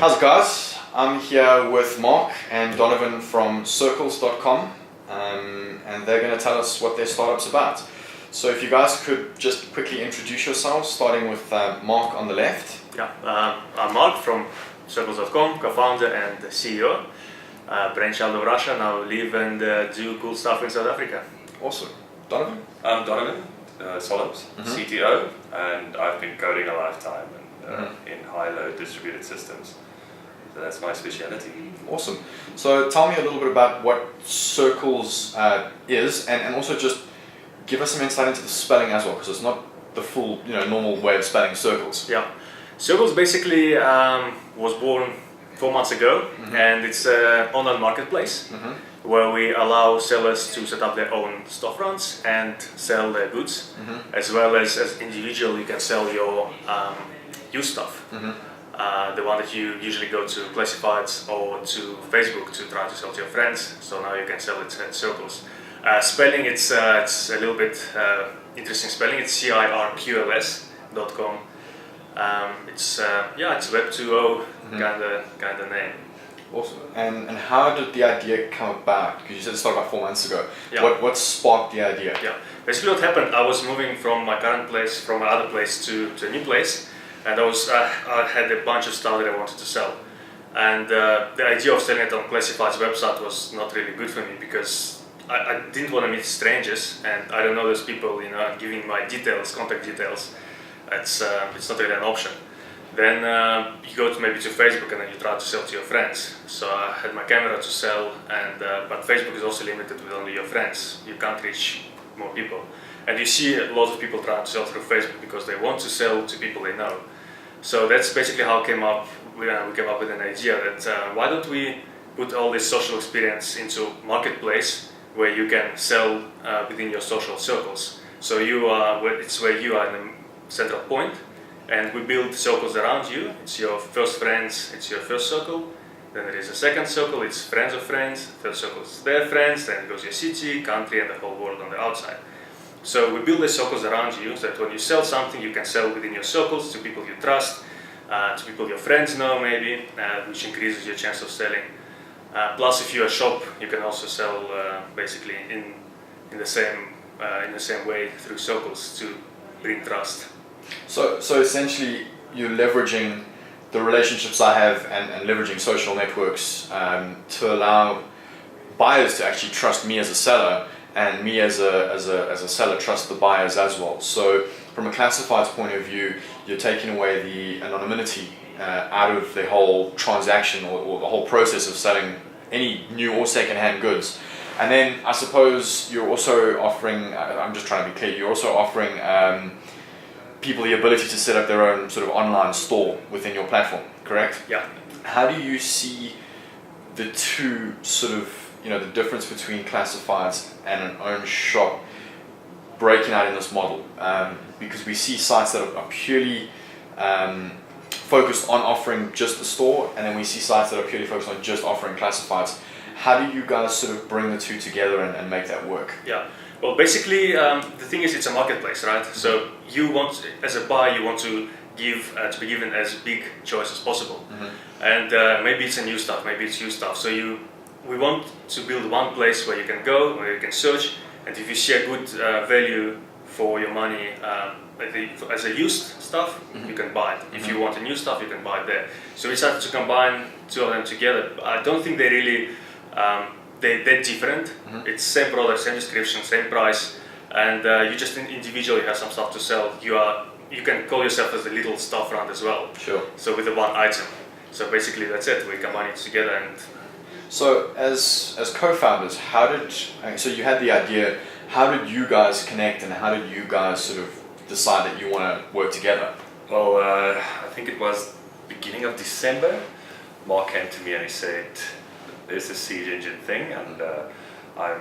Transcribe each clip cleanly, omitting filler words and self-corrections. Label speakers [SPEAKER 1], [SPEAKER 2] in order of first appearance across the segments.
[SPEAKER 1] How's it, guys? I'm here with Mark and Donovan from Cirqls.com, and they're going to tell us what their startup's about. So if you guys could just quickly introduce yourselves, starting with Mark on the left.
[SPEAKER 2] Yeah, I'm Mark from Cirqls.com, co-founder and CEO. Brainchild of Russia, now live and do cool stuff in South Africa.
[SPEAKER 1] Awesome. Donovan?
[SPEAKER 3] I'm Donovan Solomons, CTO, and I've been coding a lifetime in high-load distributed systems. So that's my speciality.
[SPEAKER 1] Awesome. So tell me a little bit about what Cirqls is, and also just give us some insight into the spelling as well, because it's not the full, normal way of spelling Cirqls.
[SPEAKER 2] Yeah, Cirqls basically was born 4 months ago, and it's an online marketplace where we allow sellers to set up their own storefronts and sell their goods, as well as individual you can sell your used stuff. The one that you usually go to classifieds or to Facebook to try to sell to your friends. So now you can sell it at Cirqls. Spelling, it's a little bit interesting spelling. It's cirqls.com. It's Web 2.0 kind of name.
[SPEAKER 1] Awesome. And how did the idea come about? Because you said it started about 4 months ago.
[SPEAKER 2] Yeah.
[SPEAKER 1] What sparked the idea?
[SPEAKER 2] Yeah. Basically, what happened? I was moving from my current place, from my other place to a new place. And I had a bunch of stuff that I wanted to sell, and the idea of selling it on classifieds website was not really good for me because I didn't want to meet strangers, and I don't know those people, giving my contact details. It's not really an option. Then you go maybe to Facebook and then you try to sell to your friends. So I had my camera to sell, but Facebook is also limited with only your friends. You can't reach more people. And you see a lot of people trying to sell through Facebook because they want to sell to people they know. So that's basically how we came up with an idea that why don't we put all this social experience into marketplace where you can sell within your social circles. So it's where you are in the central point, and we build circles around you. It's your first friends, it's your first circle. Then there is a second circle, it's friends of friends. Third circle is their friends. Then it goes your city, country, and the whole world on the outside. So we build the circles around you so that when you sell something, you can sell within your circles to people you trust, to people your friends know maybe, which increases your chance of selling. Plus, if you're a shop, you can also sell basically in the same way through circles to bring trust.
[SPEAKER 1] So essentially, you're leveraging the relationships I have and leveraging social networks to allow buyers to actually trust me as a seller, and me as a seller trust the buyers as well. So from a classified's point of view, you're taking away the anonymity out of the whole transaction or the whole process of selling any new or second-hand goods. And then I suppose you're also offering, I'm just trying to be clear, you're also offering people the ability to set up their own sort of online store within your platform, correct?
[SPEAKER 2] Yeah.
[SPEAKER 1] How do you see the two sort of, the difference between classifieds and an own shop breaking out in this model? Because we see sites that are purely focused on offering just the store, and then we see sites that are purely focused on just offering classifieds. How do you guys sort of bring the two together and make that work?
[SPEAKER 2] Yeah. Well, basically, the thing is, it's a marketplace, right? So you want, as a buyer, you want to be given as big choice as possible. And maybe it's a new stuff, maybe it's used stuff. So we want to build one place where you can go, where you can search, and if you see a good value for your money as a used stuff, you can buy it. If you want a new stuff, you can buy it there. So we decided to combine two of them together. I don't think they really, they're different. It's same product, same description, same price, and you just individually have some stuff to sell. You can call yourself as a little storefront as well.
[SPEAKER 1] Sure.
[SPEAKER 2] So with the one item. So basically that's it. We combine it together. And
[SPEAKER 1] so as co-founders, so you had the idea, how did you guys connect and how did you guys sort of decide that you want to work together?
[SPEAKER 3] Well, I think it was beginning of December. Mark came to me and he said, "There's this siege engine thing, and I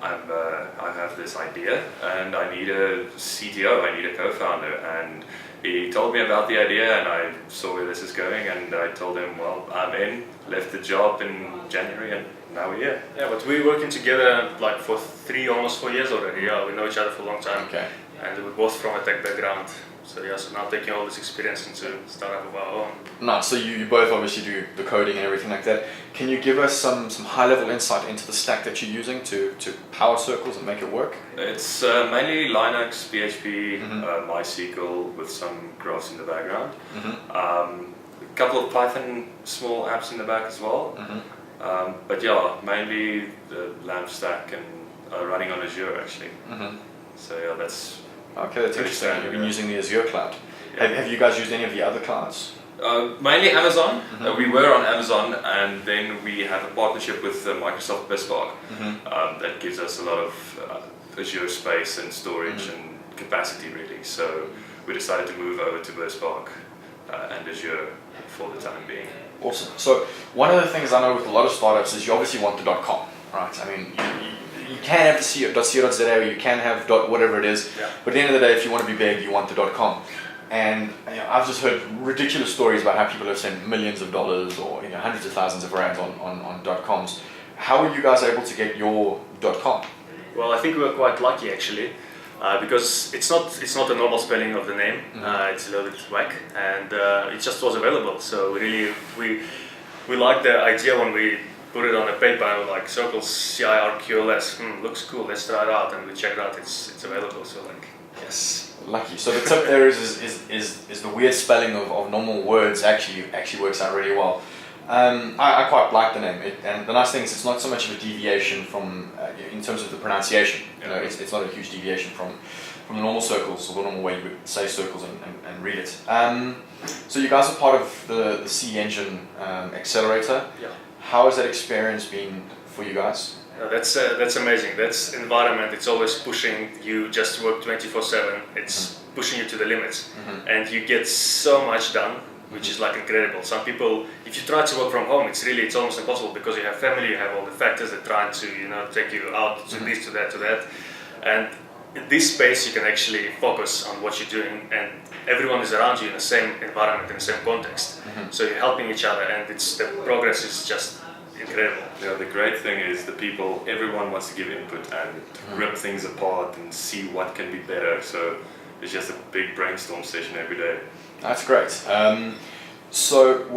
[SPEAKER 3] have this idea, and I need a CTO, I need a co-founder." And he told me about the idea, and I saw where this is going, and I told him, "Well, I'm in." Left the job in January, and now we're here.
[SPEAKER 2] Yeah, but we're working together like for almost 4 years already. Yeah, we know each other for a long time.
[SPEAKER 1] Okay.
[SPEAKER 2] And we're both from a tech background. So yeah, so now taking all this experience into startup of our own.
[SPEAKER 1] Nice. So you both obviously do the coding and everything like that. Can you give us some high-level insight into the stack that you're using to power Cirqls and make it work?
[SPEAKER 3] It's mainly Linux, PHP, MySQL with some graphs in the background. A couple of Python small apps in the back as well. But yeah, mainly the LAMP stack and running on Azure actually. So yeah, that's...
[SPEAKER 1] Okay, that's interesting.
[SPEAKER 3] standard,
[SPEAKER 1] You've been
[SPEAKER 3] yeah.
[SPEAKER 1] using the Azure cloud.
[SPEAKER 3] Yeah.
[SPEAKER 1] Have you guys used any of the other clouds?
[SPEAKER 3] Mainly Amazon. We were on Amazon, and then we have a partnership with Microsoft BizSpark that gives us a lot of Azure space and storage and capacity really. So we decided to move over to BizSpark and Azure for the time being.
[SPEAKER 1] Awesome. So one of the things I know with a lot of startups is you obviously want the .com, right? I mean, you can have the .co.za or you can have whatever it is, but at the end of the day, if you want to be big, you want the .com. And I've just heard ridiculous stories about how people have spent millions of dollars or hundreds of thousands of rands on .coms. How were you guys able to get your .com?
[SPEAKER 2] Well, I think we were quite lucky actually, because it's not a normal spelling of the name. It's a little bit whack, and it just was available. So really, we liked the idea when we put it on the paper. And we were like Cirqls CIRQLS, looks cool. Let's try it out, and we checked it out. It's available. So like, yes.
[SPEAKER 1] Lucky. So the tip there is the weird spelling of normal words actually works out really well. I quite like the name, and the nice thing is it's not so much of a deviation from in terms of the pronunciation. It's not a huge deviation from the normal Cirqls or the normal way you would say Cirqls and read it. So you guys are part of the C Engine accelerator.
[SPEAKER 2] Yeah.
[SPEAKER 1] How has that experience been for you guys?
[SPEAKER 2] That's amazing. That's environment. It's always pushing you. Just work 24/7. It's pushing you to the limits, and you get so much done, which is like incredible. Some people, if you try to work from home, it's almost impossible because you have family, you have all the factors that try to take you out to this, to that, and in this space you can actually focus on what you're doing, and everyone is around you in the same environment, in the same context. So you're helping each other, and the progress is just incredible.
[SPEAKER 3] Yeah, the great thing is everyone wants to give input and rip things apart and see what can be better. So it's just a big brainstorm session every day.
[SPEAKER 1] That's great. So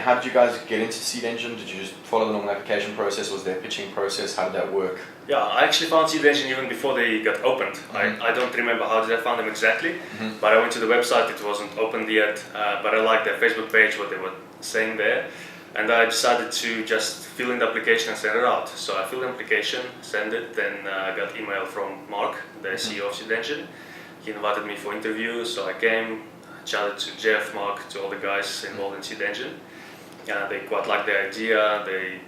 [SPEAKER 1] how did you guys get into Seed Engine? Did you just follow the normal application process? Was there a pitching process? How did that work?
[SPEAKER 2] Yeah, I actually found Seed Engine even before they got opened. I don't remember how did I find them exactly, but I went to the website, it wasn't opened yet, but I liked their Facebook page, what they were saying there, and I decided to just fill in the application and send it out. So I filled the application, sent it, then I got email from Mark, the CEO of Seed Engine. He invited me for interview, so I came, chatted to Jeff, Mark, to all the guys involved in Seed Engine. They quite liked the idea, they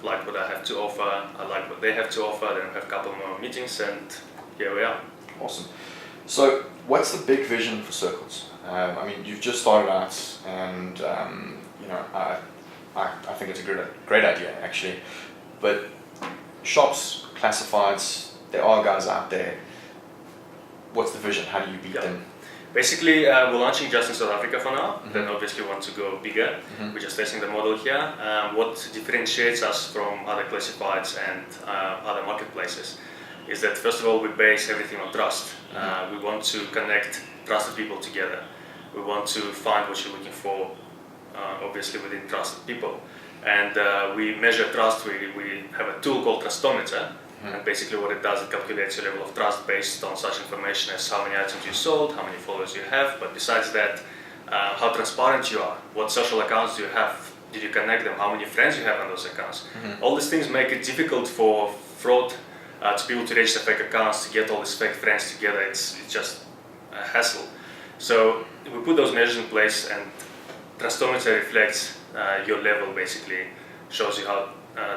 [SPEAKER 2] liked what I have to offer, I like what they have to offer, then we have a couple more meetings, and here we are.
[SPEAKER 1] Awesome. So what's the big vision for Cirqls? You've just started out, and I think it's a great idea actually, but shops, classifieds, there are guys out there. What's the vision? How do you beat them?
[SPEAKER 2] Basically, we're launching just in South Africa for now. Then obviously we want to go bigger. We're just testing the model here. What differentiates us from other classifieds and other marketplaces is that first of all we base everything on trust. We want to connect trusted people together. We want to find what you're looking for, obviously within trusted people. And we measure trust. We have a tool called Trustometer. And basically what it does, it calculates your level of trust based on such information as how many items you sold, how many followers you have, but besides that, how transparent you are, what social accounts do you have, did you connect them, how many friends you have on those accounts. All these things make it difficult for fraud to be able to register fake accounts, to get all these fake friends together. It's just a hassle. So we put those measures in place, and Trustometer reflects your level, basically shows you how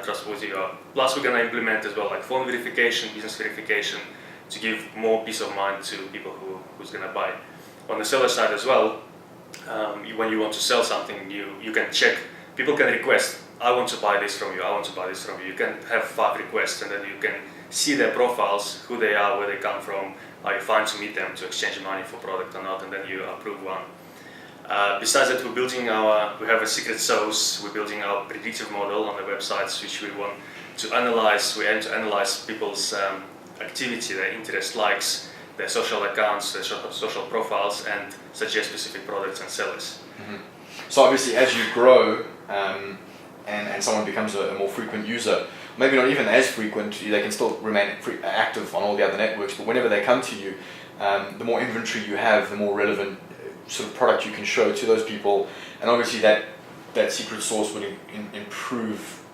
[SPEAKER 2] trustworthy you are. Plus we're going to implement as well like phone verification, business verification, to give more peace of mind to people who's going to buy. On the seller side as well, when you want to sell something, you can check, people can request, I want to buy this from you, I want to buy this from you. You can have 5 requests, and then you can see their profiles, who they are, where they come from, are you fine to meet them, to exchange money for product or not, and then you approve one. Besides that, we have a secret sauce. We're building our predictive model on the websites, which we want to analyze. We aim to analyze people's activity, their interest, likes, their social accounts, their social profiles, and suggest specific products and sellers.
[SPEAKER 1] So obviously, as you grow and someone becomes a more frequent user, maybe not even as frequent, they can still remain active on all the other networks, but whenever they come to you, the more inventory you have, the more relevant sort of product you can show to those people, and obviously that secret sauce would improve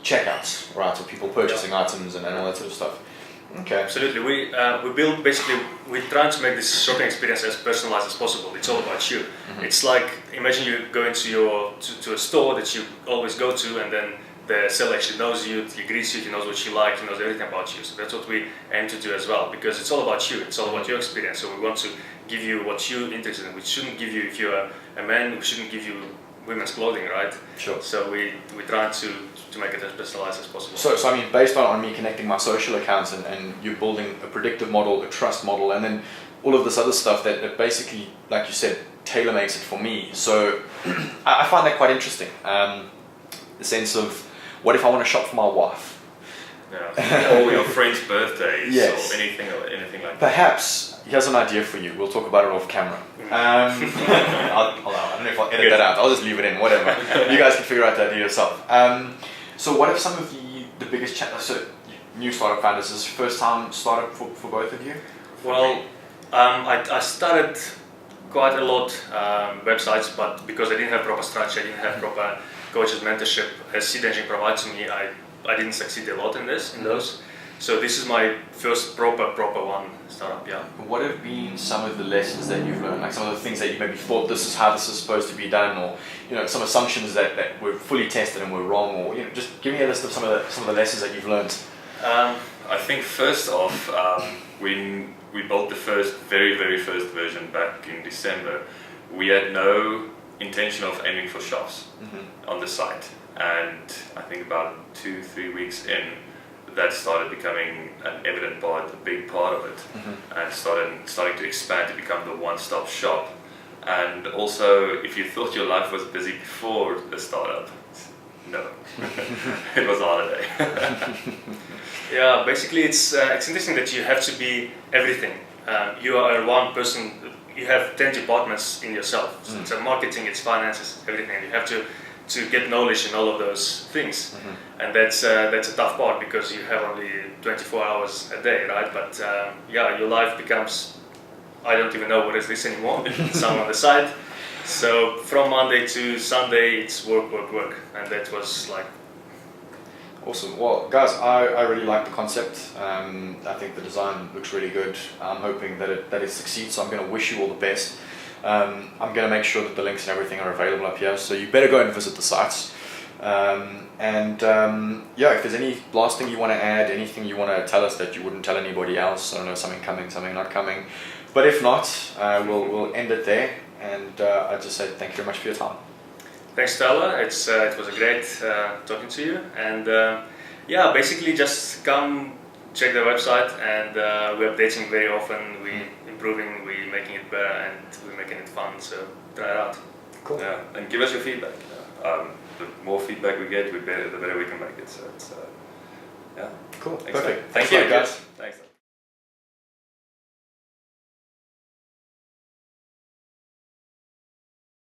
[SPEAKER 1] checkouts, right, so people purchasing items and all that sort of stuff. Okay.
[SPEAKER 2] Absolutely. We build basically, we're trying to make this shopping experience as personalized as possible. It's all about you. It's like, imagine you go into to a store that you always go to, and then the seller actually knows you, he greets you, he knows what you like, he knows everything about you. So that's what we aim to do as well, because it's all about you, it's all about your experience. So we want to give you what you're interested in. We shouldn't give you, if you're a man, we shouldn't give you women's clothing, right?
[SPEAKER 1] Sure.
[SPEAKER 2] So we try to make it as personalized as possible.
[SPEAKER 1] So I mean, based on me connecting my social accounts and you building a predictive model, a trust model, and then all of this other stuff that basically, like you said, tailor makes it for me. So I find that quite interesting. The sense of, what if I want to shop for my wife?
[SPEAKER 3] Yeah. Or your friend's birthdays,
[SPEAKER 1] yes.
[SPEAKER 3] or anything like that.
[SPEAKER 1] Perhaps, here's an idea for you. We'll talk about it off camera. I don't know if I'll edit that out. I'll just leave it in, whatever. You guys can figure out the idea yourself. So what if some of the biggest so new startup founders, is this first time startup for both of you?
[SPEAKER 2] Well, I started quite a lot websites, but because I didn't have proper structure, I didn't have proper coaches, mentorship, as Seed Engine provides to me, I didn't succeed a lot in those. So this is my first proper one startup, yeah.
[SPEAKER 1] What have been some of the lessons that you've learned, like some of the things that you maybe thought this is how this is supposed to be done, or some assumptions that were fully tested and were wrong, or just give me a list of some of the lessons that you've learned.
[SPEAKER 3] I think first off, when we built the very first version back in December, we had no intention of aiming for shops on the site, and I think about 2-3 weeks in, that started becoming an evident part, a big part of it, and starting to expand to become the one-stop shop. And also, if you thought your life was busy before the startup, no, it was a holiday.
[SPEAKER 2] Yeah, basically it's interesting that you have to be everything. You are one person. You have 10 departments in yourself. So it's marketing, it's finances, everything. You have to get knowledge in all of those things, and that's a tough part because you have only 24 hours a day, right? But yeah, your life becomes, I don't even know what is this anymore. Some on the side. So from Monday to Sunday, it's work, and that was like.
[SPEAKER 1] Awesome. Well, guys, I really like the concept. I think the design looks really good. I'm hoping that it succeeds. So I'm going to wish you all the best. I'm going to make sure that the links and everything are available up here. So you better go and visit the sites. Yeah, if there's any last thing you want to add, anything you want to tell us that you wouldn't tell anybody else, I don't know, something coming, something not coming. But if not, we'll end it there. And I just say thank you very much for your time.
[SPEAKER 2] Thanks, Tyler. It was a great talking to you, and yeah, basically just come check the website, and we're updating very often. We're improving, we're making it better, and we're making it fun. So try it out.
[SPEAKER 3] Cool. Yeah, and give us your feedback. The more feedback we get, the better we can make it. So it's yeah.
[SPEAKER 1] Cool.
[SPEAKER 3] Thanks,
[SPEAKER 1] Perfect.
[SPEAKER 3] Thank you,
[SPEAKER 1] guys.
[SPEAKER 3] Thanks.